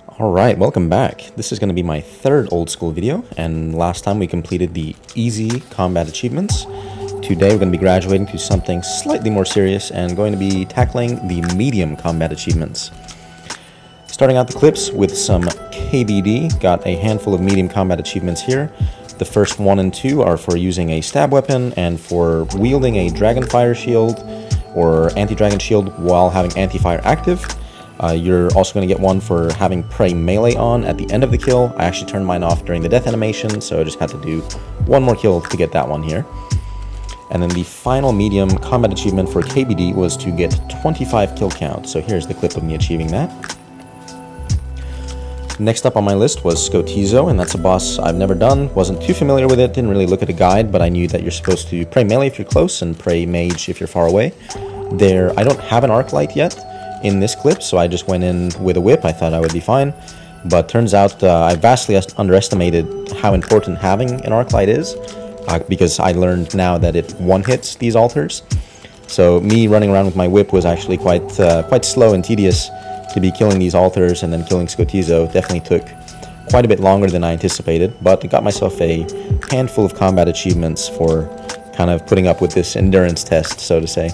Alright, welcome back. This is going to be my third old school video, and last time we completed the easy combat achievements. Today we're going to be graduating to something slightly more serious and going to be tackling the medium combat achievements. Starting out the clips with some KBD, got a handful of medium combat achievements here. The first 1 and 2 are for using a stab weapon and for wielding a dragon fire shield or anti-dragon shield while having anti-fire active. You're also going to get one for having prey melee on at the end of the kill. I actually turned mine off during the death animation, so I just had to do one more kill to get that one here. And then the final medium combat achievement for KBD was to get 25 kill count, so here's the clip of me achieving that. Next up on my list was Skotizo, and that's a boss I've never done, wasn't too familiar with it, didn't really look at a guide, but I knew that you're supposed to prey melee if you're close and prey mage if you're far away. I don't have an arc light yet in this clip, so I just went in with a whip. I thought I would be fine, but turns out I vastly underestimated how important having an arc light is, because I learned now that it one-hits these altars. So me running around with my whip was actually quite slow and tedious to be killing these altars, and then killing Skotizo definitely took quite a bit longer than I anticipated, but I got myself a handful of combat achievements for kind of putting up with this endurance test, so to say.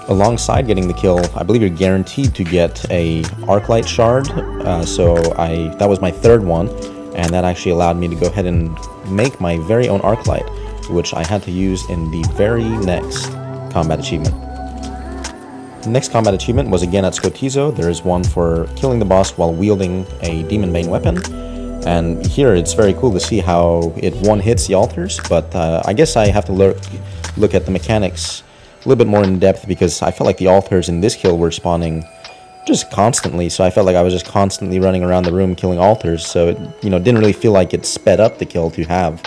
Alongside getting the kill, I believe you're guaranteed to get a Arclight shard, that was my third one, and that actually allowed me to go ahead and make my very own Arclight, which I had to use in the very next combat achievement. The next combat achievement was again at Skotizo. There is one for killing the boss while wielding a Demon Bane weapon, and here it's very cool to see how it one-hits the altars, but I guess I have to look at the mechanics a little bit more in depth, because I felt like the altars in this kill were spawning just constantly, so I felt like I was just constantly running around the room killing altars, so it didn't really feel like it sped up the kill to have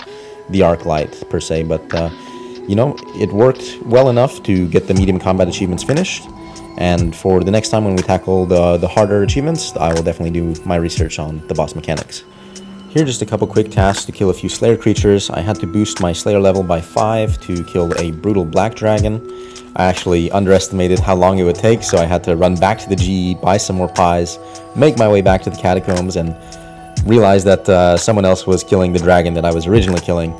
the arc light per se, but it worked well enough to get the medium combat achievements finished. And for the next time when we tackle the harder achievements, I will definitely do my research on the boss mechanics. Here are just a couple quick tasks to kill a few Slayer creatures. I had to boost my Slayer level by 5 to kill a brutal black dragon. I actually underestimated how long it would take, so I had to run back to the GE, buy some more pies, make my way back to the catacombs, and realize that someone else was killing the dragon that I was originally killing.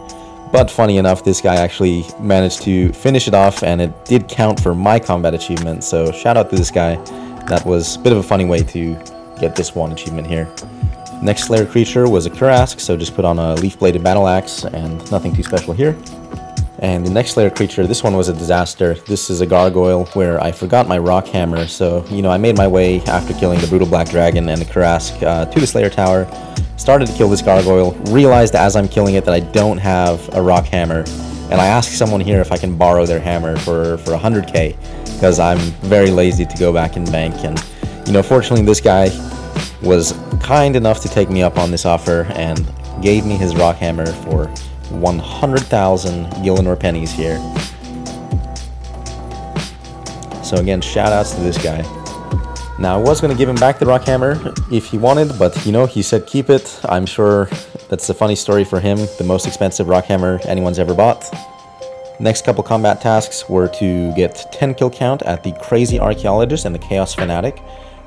But funny enough, this guy actually managed to finish it off, and it did count for my combat achievement, so shout out to this guy. That was a bit of a funny way to get this one achievement here. Next Slayer creature was a Karask, so just put on a leaf-bladed battle axe, and nothing too special here. And the next Slayer creature, this one was a disaster. This is a gargoyle where I forgot my rock hammer, so I made my way after killing the brutal black dragon and the Karask to the Slayer tower, started to kill this gargoyle, realized as I'm killing it that I don't have a rock hammer, and I asked someone here if I can borrow their hammer for 100k, because I'm very lazy to go back and bank, and fortunately this guy was kind enough to take me up on this offer and gave me his rock hammer for 100,000 Gillinor pennies here. So again, shout outs to this guy. Now I was going to give him back the rock hammer if he wanted, but he said keep it. I'm sure that's a funny story for him, the most expensive rock hammer anyone's ever bought. Next couple combat tasks were to get 10 kill count at the Crazy Archaeologist and the Chaos Fanatic.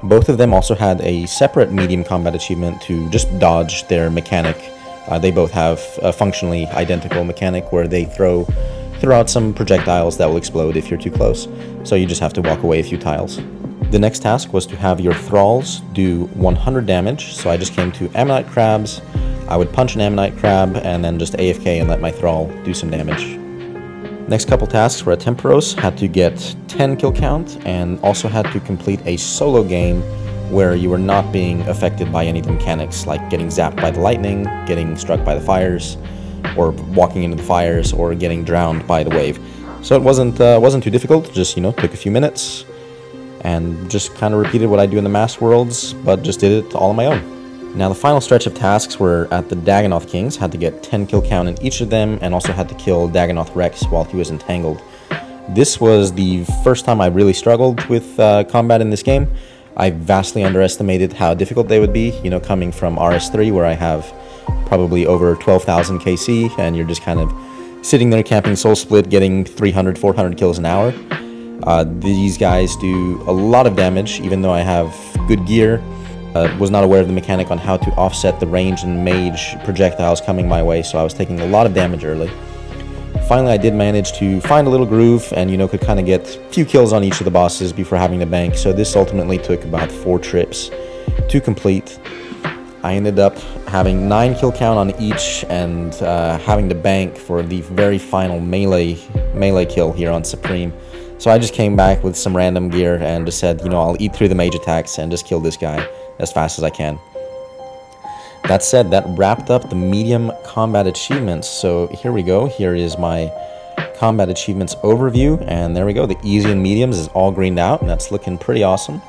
Both of them also had a separate medium combat achievement to just dodge their mechanic. They both have a functionally identical mechanic where they throw out some projectiles that will explode if you're too close, so you just have to walk away a few tiles. The next task was to have your thralls do 100 damage, so I just came to Ammonite crabs. I would punch an Ammonite crab and then just AFK and let my thrall do some damage. Next couple tasks were at Temporos, had to get 10 kill count, and also had to complete a solo game where you were not being affected by any of the mechanics, like getting zapped by the lightning, getting struck by the fires, or walking into the fires, or getting drowned by the wave. So it wasn't too difficult, just took a few minutes, and just kind of repeated what I do in the Mass Worlds, but just did it all on my own. Now the final stretch of tasks were at the Dagenoff Kings, had to get 10 kill count in each of them, and also had to kill Dagenoff Rex while he was entangled. This was the first time I really struggled with combat in this game. I vastly underestimated how difficult they would be, coming from RS3 where I have probably over 12,000 KC, and you're just kind of sitting there camping Soul Split, getting 300, 400 kills an hour. These guys do a lot of damage, even though I have good gear. Was not aware of the mechanic on how to offset the range and mage projectiles coming my way, so I was taking a lot of damage early. Finally, I did manage to find a little groove and, you know, could kind of get a few kills on each of the bosses before having to bank. So this ultimately took about 4 trips to complete. I ended up having 9 kill count on each and having to bank for the very final melee kill here on Supreme. So I just came back with some random gear and just said, you know, I'll eat through the mage attacks and just kill this guy as fast as I can. That said, that wrapped up the medium combat achievements. So here we go. Here is my combat achievements overview, and there we go. The easy and mediums is all greened out, and that's looking pretty awesome.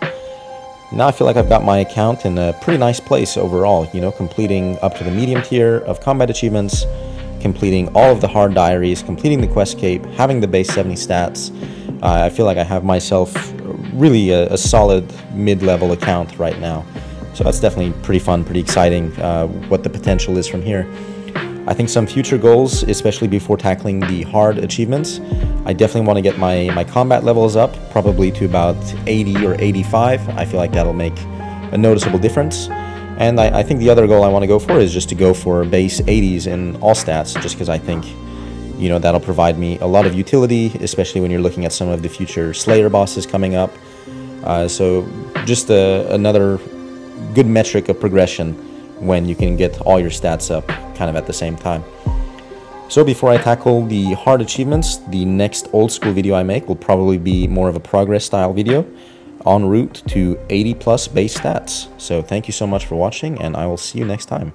Now I feel like I've got my account in a pretty nice place overall, you know, completing up to the medium tier of combat achievements, completing all of the hard diaries, completing the quest cape, having the base 70 stats. I feel like I have myself really a solid mid-level account right now. So that's definitely pretty fun, pretty exciting, what the potential is from here. I think some future goals, especially before tackling the hard achievements, I definitely want to get my combat levels up, probably to about 80 or 85. I feel like that'll make a noticeable difference. And I think the other goal I want to go for is just to go for base 80s in all stats, just because I think, you know, that'll provide me a lot of utility, especially when you're looking at some of the future Slayer bosses coming up. So just another good metric of progression when you can get all your stats up kind of at the same time. So before I tackle the hard achievements, the next old school video I make will probably be more of a progress style video en route to 80+ base stats. So thank you so much for watching, and I will see you next time.